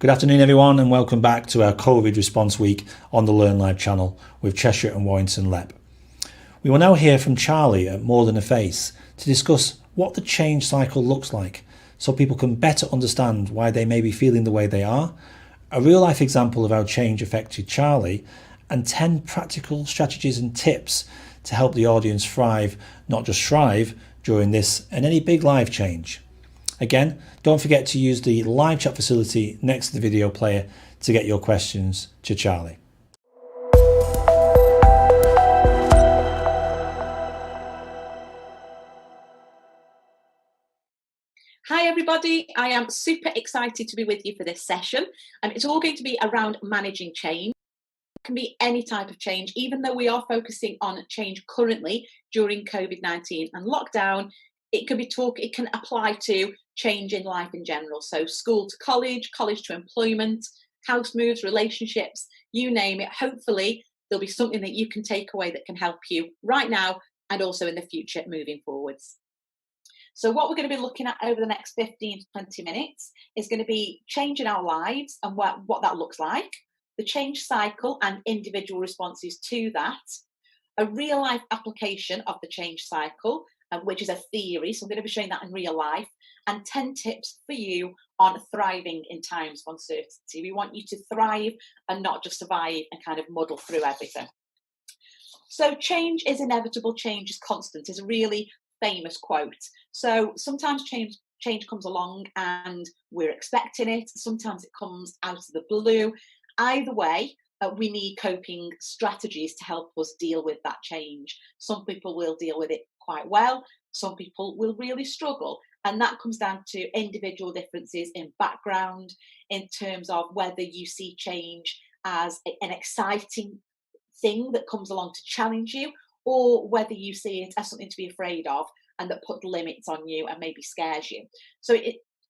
Good afternoon, everyone, and welcome back to our COVID response week on the Learn Live channel with Cheshire and Warrington Lep. We will now hear from Charlie at More Than a Face to discuss what the change cycle looks like so people can better understand why they may be feeling the way they are, a real-life example of how change affected Charlie, and 10 practical strategies and tips to help the audience thrive, not just thrive, during this and any big life change. Again, don't forget to use the live chat facility next to the video player to get your questions to Charlie. Hi everybody, I am super excited to be with you for this session, and it's all going to be around managing change. It can be any type of change, even though we are focusing on change currently during COVID-19 and lockdown. It can apply to change in life in general. So school to college, college to employment, house moves, relationships, you name it. Hopefully there'll be something that you can take away that can help you right now and also in the future moving forwards. So what we're going to be looking at over the next 15 to 20 minutes is going to be change in our lives and what that looks like, the change cycle and individual responses to that, a real life application of the change cycle, which is a theory, so I'm going to be showing that in real life, and 10 tips for you on thriving in times of uncertainty. We want you to thrive and not just survive and kind of muddle through everything. So change is inevitable, change is constant is a really famous quote. So sometimes change comes along and we're expecting it. Sometimes it comes out of the blue. Either way, we need coping strategies to help us deal with that change. Some people will deal with it quite well. Some people will really struggle. And that comes down to individual differences in background, in terms of whether you see change as an exciting thing that comes along to challenge you, or whether you see it as something to be afraid of and that puts limits on you and maybe scares you. So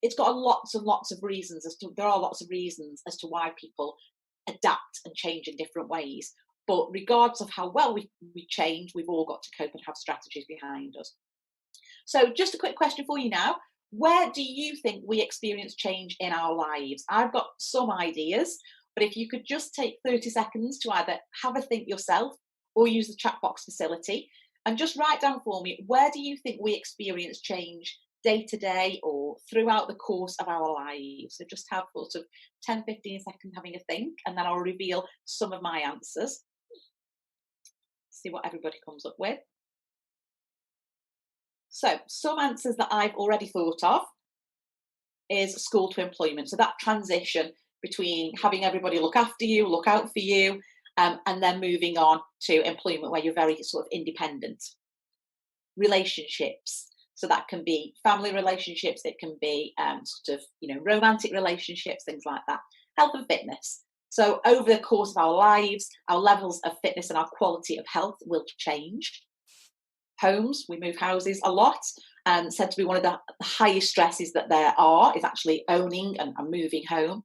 it's got lots and lots of reasons there are lots of reasons as to why people adapt and change in different ways. But regardless of how well we change, we've all got to cope and have strategies behind us. So just a quick question for you now. Where do you think we experience change in our lives? I've got some ideas, but if you could just take 30 seconds to either have a think yourself or use the chat box facility and just write down for me, where do you think we experience change day to day or throughout the course of our lives? So just have sort of 10, 15 seconds having a think, and then I'll reveal some of my answers. See what everybody comes up with. So some answers that I've already thought of is school to employment. So that transition between having everybody look after you, look out for you, and then moving on to employment where you're very sort of independent. Relationships. So that can be family relationships, it can be sort of, romantic relationships, things like that. Health and fitness. So over the course of our lives, our levels of fitness and our quality of health will change. Homes, we move houses a lot, and said to be one of the highest stresses that there are is actually owning and moving home.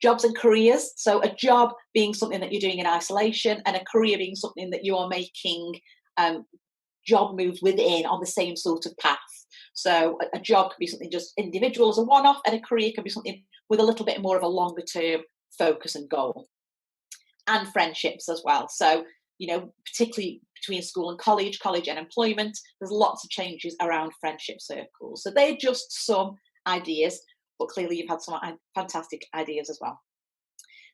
Jobs and careers. So a job being something that you're doing in isolation, and a career being something that you are making job moves within on the same sort of path. So a job can be something just individual as a one-off, and a career can be something with a little bit more of a longer term focus and goal. And friendships as well. So, particularly between school and college and employment, there's lots of changes around friendship circles. So they're just some ideas, but clearly you've had some fantastic ideas as well.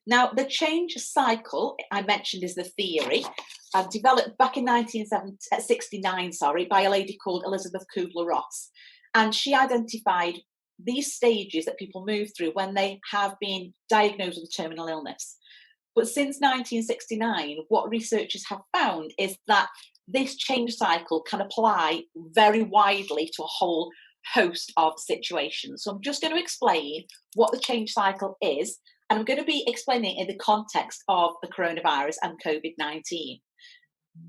Now, the change cycle I mentioned is the theory developed back in 1969 by a lady called Elizabeth Kubler-Ross. And she identified these stages that people move through when they have been diagnosed with a terminal illness. But since 1969, what researchers have found is that this change cycle can apply very widely to a whole host of situations. So I'm just going to explain what the change cycle is, and I'm going to be explaining it in the context of the coronavirus and COVID-19.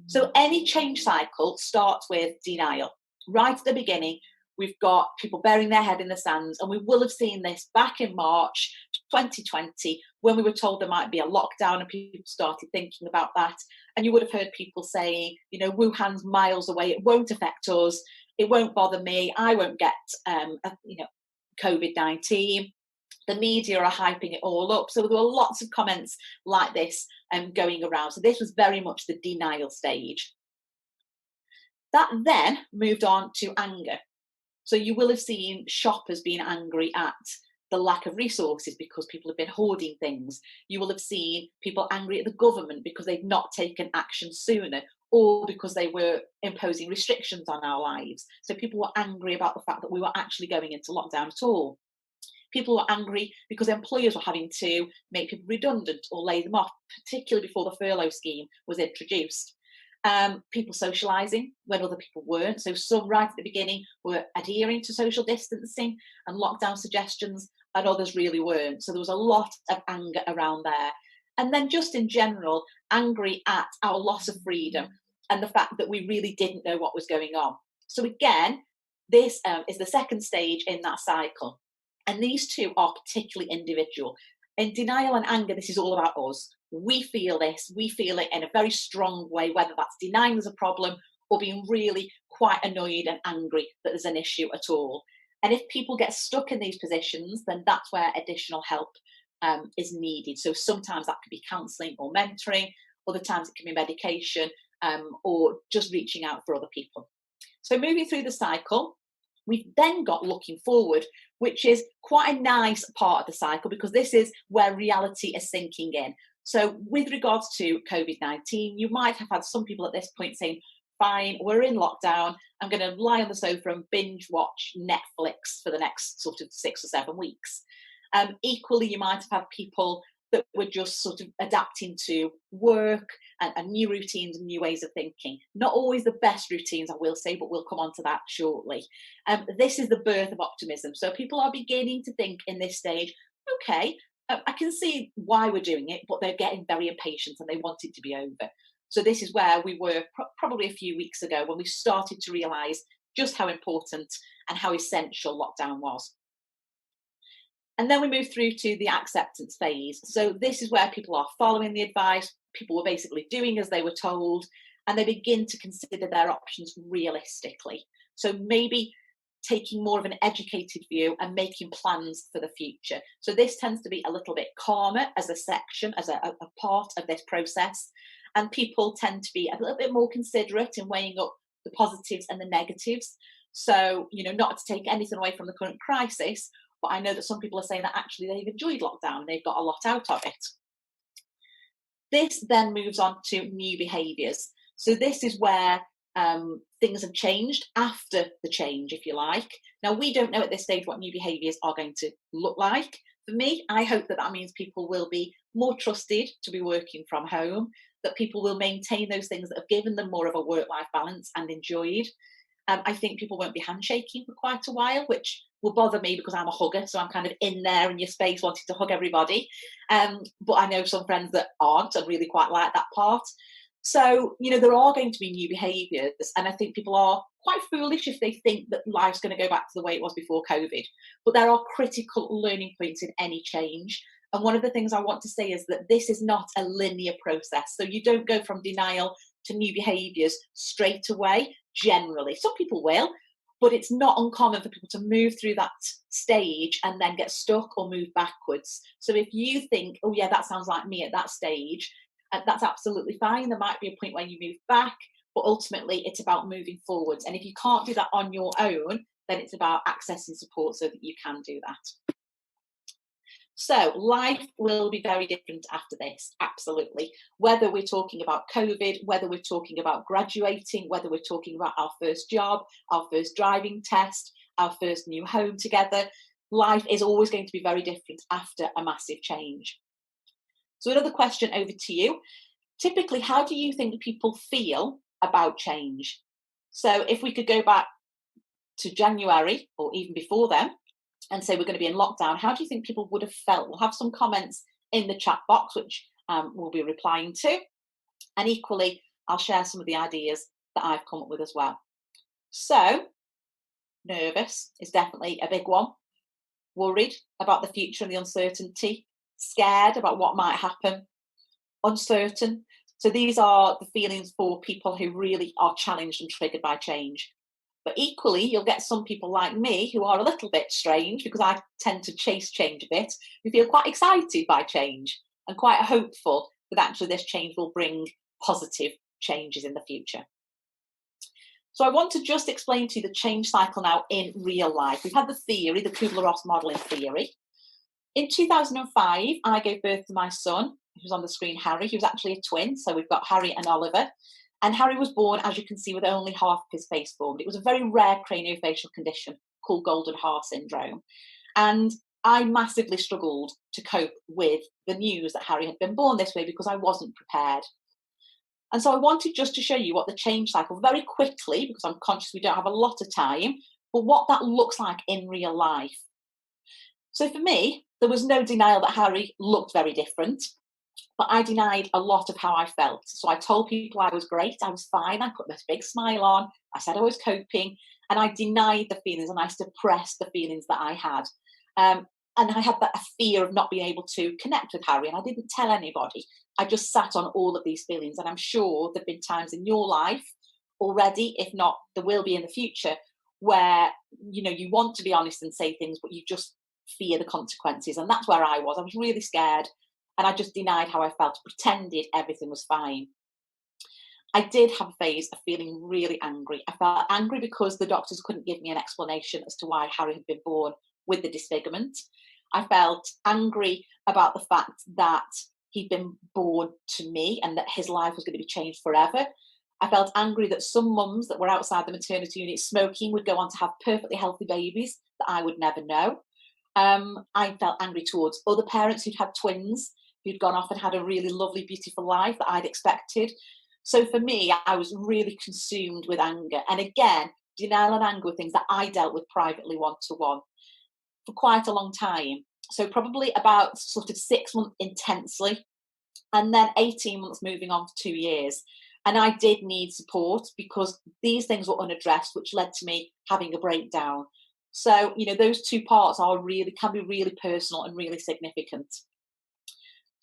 So any change cycle starts with denial. Right at the beginning, we've got people burying their head in the sands, and we will have seen this back in March 2020 when we were told there might be a lockdown, and people started thinking about that. And you would have heard people saying, Wuhan's miles away, it won't affect us, it won't bother me, I won't get COVID-19. The media are hyping it all up. So there were lots of comments like this going around. So this was very much the denial stage. That then moved on to anger. So you will have seen shoppers being angry at the lack of resources because people have been hoarding things. You will have seen people angry at the government because they've not taken action sooner, or because they were imposing restrictions on our lives. So people were angry about the fact that we were actually going into lockdown at all. People were angry because employers were having to make people redundant or lay them off, particularly before the furlough scheme was introduced. People socialising when other people weren't. So some right at the beginning were adhering to social distancing and lockdown suggestions, and others really weren't. So there was a lot of anger around there. And then just in general, angry at our loss of freedom and the fact that we really didn't know what was going on. So again, this is the second stage in that cycle. And these two are particularly individual. In denial and anger, this is all about us. We feel this, we feel it in a very strong way, whether that's denying there's a problem or being really quite annoyed and angry that there's an issue at all. And if people get stuck in these positions, then that's where additional help is needed. So sometimes that could be counselling or mentoring, other times it can be medication, or just reaching out for other people. So moving through the cycle, we've then got looking forward, which is quite a nice part of the cycle because this is where reality is sinking in. So with regards to COVID-19, you might have had some people at this point saying, fine, we're in lockdown, I'm going to lie on the sofa and binge watch Netflix for the next sort of 6 or 7 weeks. Equally, you might have had people that were just sort of adapting to work and new routines and new ways of thinking. Not always the best routines, I will say, but we'll come on to that shortly. This is the birth of optimism. So people are beginning to think in this stage, okay, I can see why we're doing it, but they're getting very impatient and they want it to be over. So this is where we were probably a few weeks ago when we started to realise just how important and how essential lockdown was. And then we move through to the acceptance phase. So this is where people are following the advice. People were basically doing as they were told, and they begin to consider their options realistically. So maybe taking more of an educated view and making plans for the future. So this tends to be a little bit calmer as a section, as a part of this process. And people tend to be a little bit more considerate in weighing up the positives and the negatives. So, not to take anything away from the current crisis, but I know that some people are saying that actually they've enjoyed lockdown and they've got a lot out of it. This then moves on to new behaviours. So this is where things have changed after the change, if you like. Now, we don't know at this stage what new behaviours are going to look like. For me, I hope that means people will be more trusted to be working from home, that people will maintain those things that have given them more of a work-life balance and enjoyed. I think people won't be handshaking for quite a while, which will bother me because I'm a hugger, so I'm kind of in there in your space wanting to hug everybody. But I know some friends that aren't and really quite like that part. So, there are going to be new behaviours, and I think people are quite foolish if they think that life's going to go back to the way it was before COVID. But there are critical learning points in any change. And one of the things I want to say is that this is not a linear process. So you don't go from denial to new behaviours straight away, generally. Some people will, but it's not uncommon for people to move through that stage and then get stuck or move backwards. So if you think, oh yeah, that sounds like me at that stage, that's absolutely fine. There might be a point where you move back, but ultimately it's about moving forwards. And if you can't do that on your own, then it's about accessing support so that you can do that. So life will be very different after this, absolutely. Whether we're talking about COVID, whether we're talking about graduating, whether we're talking about our first job, our first driving test, our first new home together, life is always going to be very different after a massive change. So another question over to you. Typically, how do you think people feel about change? So if we could go back to January or even before then, and say we're going to be in lockdown, how do you think people would have felt? We'll have some comments in the chat box, which we'll be replying to. And equally, I'll share some of the ideas that I've come up with as well. So, nervous is definitely a big one. Worried about the future and the uncertainty. Scared about what might happen. Uncertain. So these are the feelings for people who really are challenged and triggered by change. But equally, you'll get some people like me who are a little bit strange, because I tend to chase change a bit, who feel quite excited by change and quite hopeful that actually this change will bring positive changes in the future. So I want to just explain to you the change cycle now in real life. We've had the theory, the Kubler-Ross modelling theory. In 2005, I gave birth to my son, who's on the screen, Harry. He was actually a twin, so we've got Harry and Oliver. And Harry was born, as you can see, with only half of his face formed. It was a very rare craniofacial condition called golden heart syndrome. And I massively struggled to cope with the news that Harry had been born this way, because I wasn't prepared. And so I wanted just to show you what the change cycle, very quickly, because I'm conscious we don't have a lot of time, but what that looks like in real life. So for me, there was no denial that Harry looked very different, but I denied a lot of how I felt. So I told people I was great, I was fine, I put this big smile on, I said I was coping, and I denied the feelings and I suppressed the feelings that I had. And I had that fear of not being able to connect with Harry, and I didn't tell anybody. I just sat on all of these feelings, and I'm sure there have been times in your life already, if not there will be in the future, where you want to be honest and say things, but you just fear the consequences. And that's where I was. I was really scared, and I just denied how I felt, pretended everything was fine. I did have a phase of feeling really angry. I felt angry because the doctors couldn't give me an explanation as to why Harry had been born with the disfigurement. I felt angry about the fact that he'd been born to me and that his life was going to be changed forever. I felt angry that some mums that were outside the maternity unit smoking would go on to have perfectly healthy babies that I would never know. I felt angry towards other parents who'd had twins, who'd gone off and had a really lovely, beautiful life that I'd expected. So for me, I was really consumed with anger. And again, denial and anger were things that I dealt with privately, one-to-one, for quite a long time. So probably about sort of 6 months intensely, and then 18 months moving on to 2 years. And I did need support because these things were unaddressed, which led to me having a breakdown. So, those two parts can be really personal and really significant.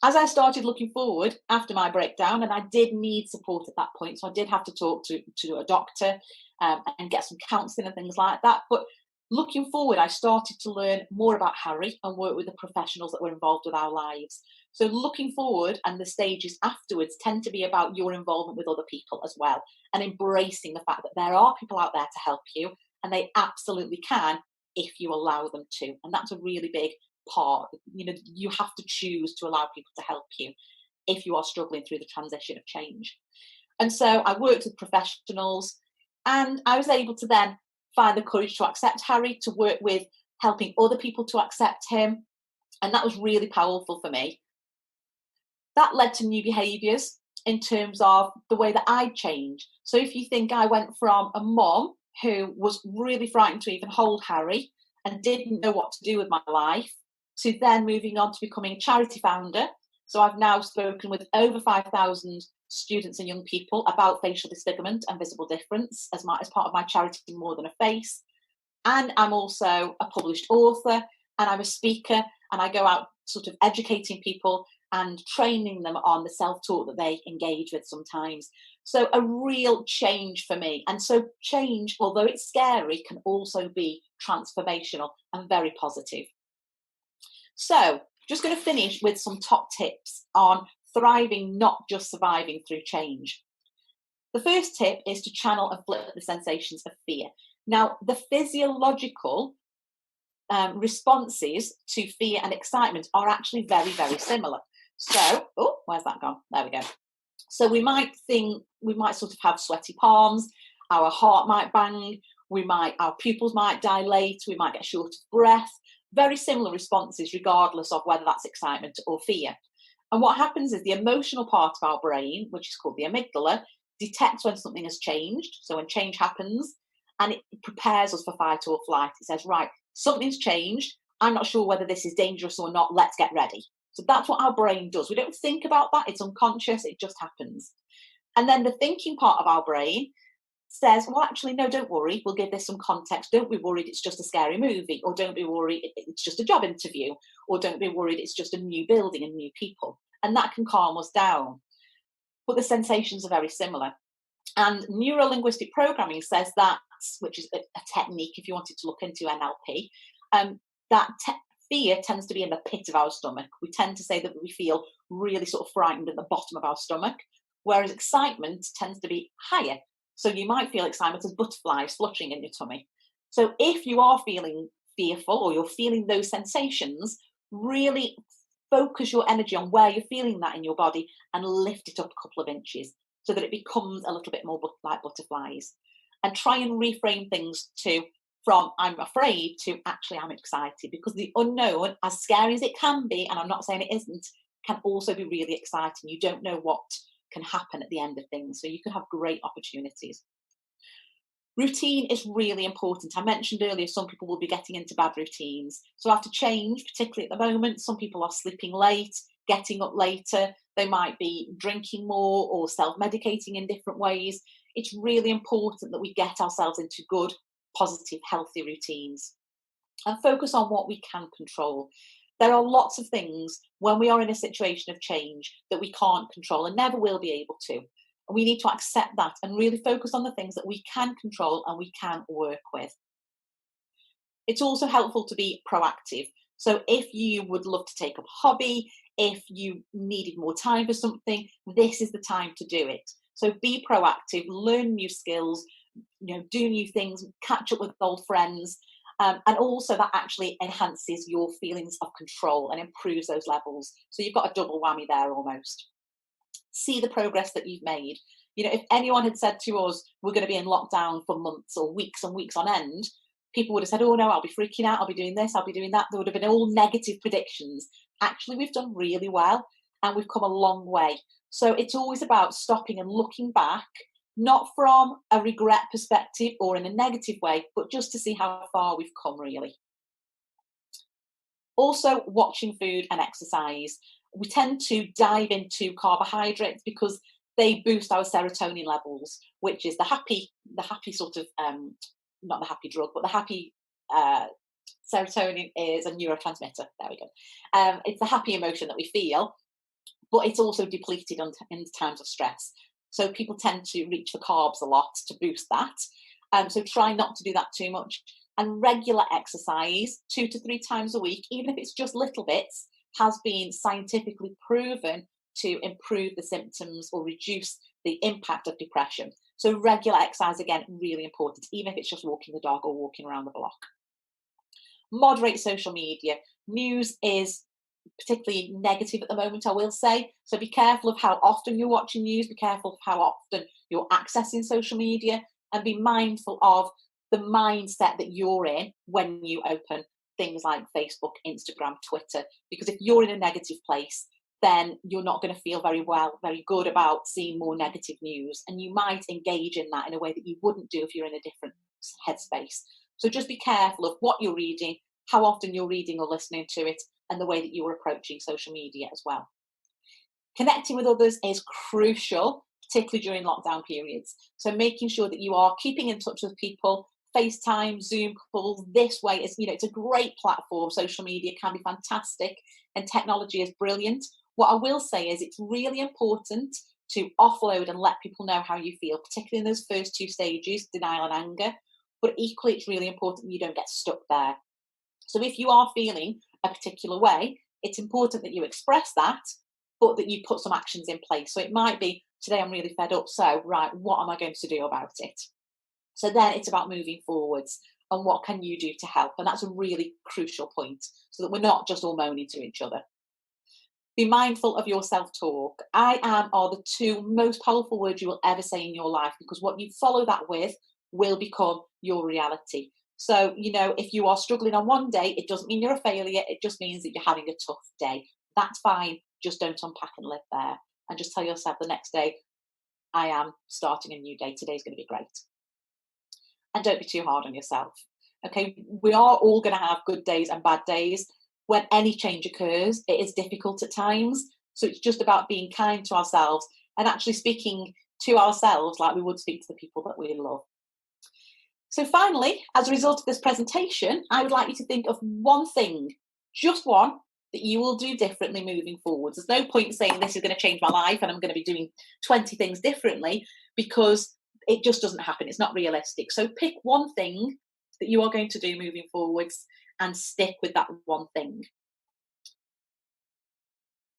As I started looking forward after my breakdown, and I did need support at that point, so I did have to talk to a doctor and get some counselling and things like that. But looking forward, I started to learn more about Harry and work with the professionals that were involved with our lives. So looking forward and the stages afterwards tend to be about your involvement with other people as well, and embracing the fact that there are people out there to help you, and they absolutely can if you allow them to. And that's a really big part. You have to choose to allow people to help you if you are struggling through the transition of change. And so I worked with professionals, and I was able to then find the courage to accept Harry, to work with helping other people to accept him. And that was really powerful for me. That led to new behaviours in terms of the way that I changed. So if you think, I went from a mom who was really frightened to even hold Harry and didn't know what to do with my life, to then moving on to becoming a charity founder. So I've now spoken with over 5,000 students and young people about facial disfigurement and visible difference as part of my charity More Than a Face. And I'm also a published author, and I'm a speaker, and I go out sort of educating people and training them on the self-talk that they engage with sometimes. So a real change for me. And so change, although it's scary, can also be transformational and very positive. So just going to finish with some top tips on thriving, not just surviving through change. The first tip is to channel and flip the sensations of fear. Now, the physiological responses to fear and excitement are actually very, very similar. So, where's that gone? There we go. So we might sort of have sweaty palms, our heart might bang, our pupils might dilate, we might get short of breath. Very similar responses, regardless of whether that's excitement or fear. And what happens is the emotional part of our brain, which is called the amygdala, detects when something has changed. So when change happens, and it prepares us for fight or flight. It says, right, something's changed. I'm not sure whether this is dangerous or not. Let's get ready. So that's what our brain does. We don't think about that. It's unconscious. It just happens. And then the thinking part of our brain says, well, actually, no, don't worry. We'll give this some context. Don't be worried. It's just a scary movie. Or don't be worried. It's just a job interview. Or don't be worried. It's just a new building and new people. And that can calm us down. But the sensations are very similar. And neuro-linguistic programming says that PATS, which is a technique if you wanted to look into NLP, that fear tends to be in the pit of our stomach. We tend to say that we feel really sort of frightened at the bottom of our stomach, whereas excitement tends to be higher. So you might feel excitement as butterflies fluttering in your tummy. So if you are feeling fearful or you're feeling those sensations, really focus your energy on where you're feeling that in your body and lift it up a couple of inches so that it becomes a little bit more like butterflies. And try and reframe things from I'm afraid to actually I'm excited, because the unknown, as scary as it can be, and I'm not saying it isn't, can also be really exciting. You don't know what can happen at the end of things, so you can have great opportunities. Routine is really important. I mentioned earlier some people will be getting into bad routines, so after change, particularly at the moment, some people are sleeping late, getting up later, they might be drinking more or self-medicating in different ways. It's really important that we get ourselves into good, positive, healthy routines and focus on what we can control. There are lots of things when we are in a situation of change that we can't control and never will be able to. And we need to accept that and really focus on the things that we can control and we can work with. It's also helpful to be proactive. So if you would love to take up a hobby, if you needed more time for something, this is the time to do it. So be proactive, learn new skills, do new things, catch up with old friends, and also that actually enhances your feelings of control and improves those levels. So you've got a double whammy there almost. See the progress that you've made. If anyone had said to us, we're going to be in lockdown for months or weeks and weeks on end, people would have said, oh no, I'll be freaking out, I'll be doing this, I'll be doing that. There would have been all negative predictions. Actually, we've done really well and we've come a long way. So it's always about stopping and looking back, not from a regret perspective or in a negative way, but just to see how far we've come really. Also, watching food and exercise. We tend to dive into carbohydrates because they boost our serotonin levels, which is the happy sort of, not the happy drug, but the happy serotonin is a neurotransmitter. There we go. It's the happy emotion that we feel, but it's also depleted in times of stress. So people tend to reach for carbs a lot to boost that. So try not to do that too much. And regular exercise, 2 to 3 times a week, even if it's just little bits, has been scientifically proven to improve the symptoms or reduce the impact of depression. So regular exercise, again, really important, even if it's just walking the dog or walking around the block. Moderate social media. News is particularly negative at the moment, I will say. So be careful of how often you're watching news, be careful of how often you're accessing social media, and be mindful of the mindset that you're in when you open things like Facebook, Instagram, Twitter. Because if you're in a negative place, then you're not going to feel very good about seeing more negative news. And you might engage in that in a way that you wouldn't do if you're in a different headspace. So just be careful of what you're reading, how often you're reading or listening to it, and the way that you're approaching social media as well. Connecting with others is crucial, particularly during lockdown periods. So making sure that you are keeping in touch with people, FaceTime, Zoom calls, this way is, it's a great platform. Social media can be fantastic and technology is brilliant. What I will say is it's really important to offload and let people know how you feel, particularly in those first 2 stages, denial and anger. But equally, it's really important that you don't get stuck there. So if you are feeling a particular way, it's important that you express that, but that you put some actions in place. So it might be, today I'm really fed up, so right, what am I going to do about it? So then it's about moving forwards and what can you do to help? And that's a really crucial point, so that we're not just all moaning to each other. Be mindful of your self-talk. I am are the 2 most powerful words you will ever say in your life, because what you follow that with will become your reality. So, if you are struggling on one day, it doesn't mean you're a failure. It just means that you're having a tough day. That's fine. Just don't unpack and live there. And just tell yourself the next day, I am starting a new day. Today's going to be great. And don't be too hard on yourself. Okay, we are all going to have good days and bad days. When any change occurs, it is difficult at times. So it's just about being kind to ourselves and actually speaking to ourselves like we would speak to the people that we love. So finally, as a result of this presentation, I would like you to think of one thing, just one, that you will do differently moving forwards. There's no point saying this is going to change my life and I'm going to be doing 20 things differently, because it just doesn't happen. It's not realistic. So pick one thing that you are going to do moving forwards and stick with that one thing.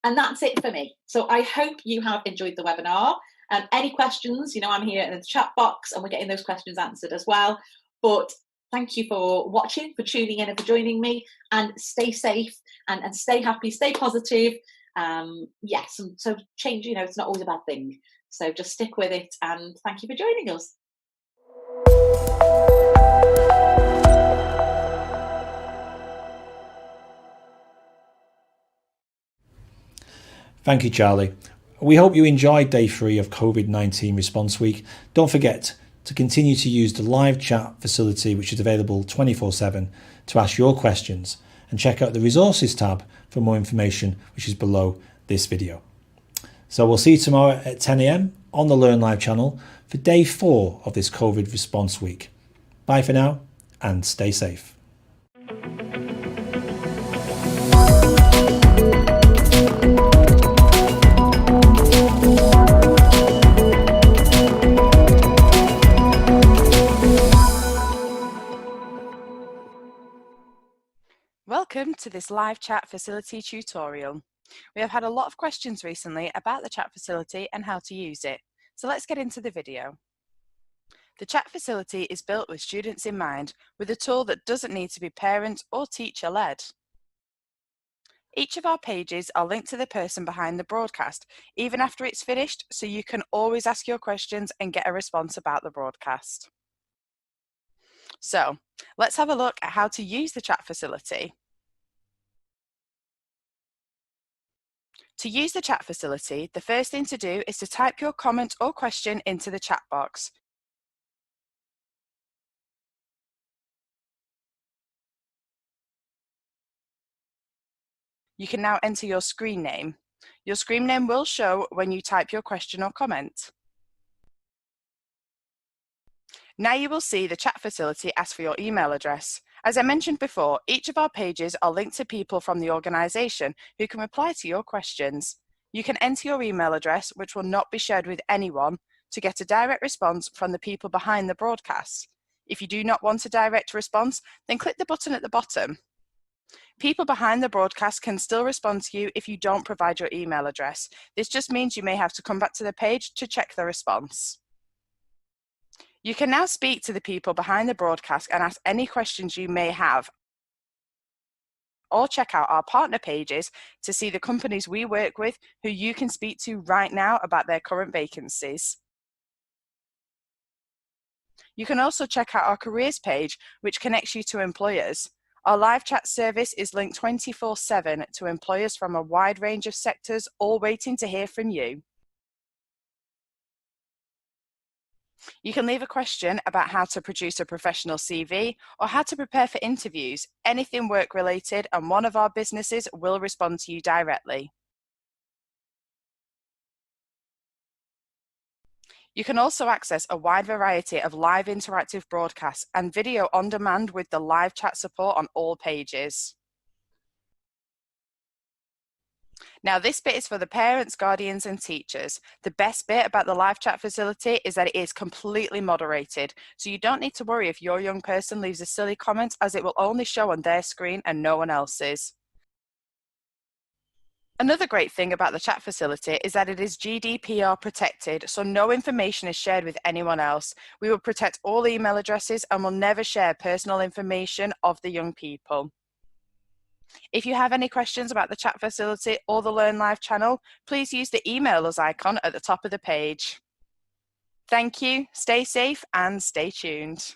And that's it for me. So I hope you have enjoyed the webinar. Any questions, I'm here in the chat box and we're getting those questions answered as well. But thank you for watching, for tuning in and for joining me, and stay safe and stay happy, stay positive. Yes, so change, it's not always a bad thing. So just stick with it, and thank you for joining us. Thank you, Charlie. We hope you enjoyed day 3 of COVID-19 Response Week. Don't forget to continue to use the live chat facility, which is available 24/7, to ask your questions, and check out the resources tab for more information, which is below this video. So we'll see you tomorrow at 10 a.m. on the Learn Live channel for day 4 of this COVID Response Week. Bye for now, and stay safe. Welcome to this live chat facility tutorial. We have had a lot of questions recently about the chat facility and how to use it, so let's get into the video. The chat facility is built with students in mind, with a tool that doesn't need to be parent or teacher led. Each of our pages are linked to the person behind the broadcast, even after it's finished, so you can always ask your questions and get a response about the broadcast. So let's have a look at how to use the chat facility. To use the chat facility, the first thing to do is to type your comment or question into the chat box. You can now enter your screen name. Your screen name will show when you type your question or comment. Now you will see the chat facility ask for your email address. As I mentioned before, each of our pages are linked to people from the organisation who can reply to your questions. You can enter your email address, which will not be shared with anyone, to get a direct response from the people behind the broadcast. If you do not want a direct response, then click the button at the bottom. People behind the broadcast can still respond to you if you don't provide your email address. This just means you may have to come back to the page to check the response. You can now speak to the people behind the broadcast and ask any questions you may have, or check out our partner pages to see the companies we work with who you can speak to right now about their current vacancies. You can also check out our careers page, which connects you to employers. Our live chat service is linked 24/7 to employers from a wide range of sectors, all waiting to hear from you. You can leave a question about how to produce a professional CV or how to prepare for interviews, anything work related, and one of our businesses will respond to you directly. You can also access a wide variety of live interactive broadcasts and video on demand with the live chat support on all pages. Now this bit is for the parents, guardians and teachers. The best bit about the live chat facility is that it is completely moderated, so you don't need to worry if your young person leaves a silly comment, as it will only show on their screen and no one else's. Another great thing about the chat facility is that it is GDPR protected, so no information is shared with anyone else. We will protect all email addresses and will never share personal information of the young people. If you have any questions about the chat facility or the Learn Live channel, please use the email us icon at the top of the page. Thank you, stay safe and stay tuned.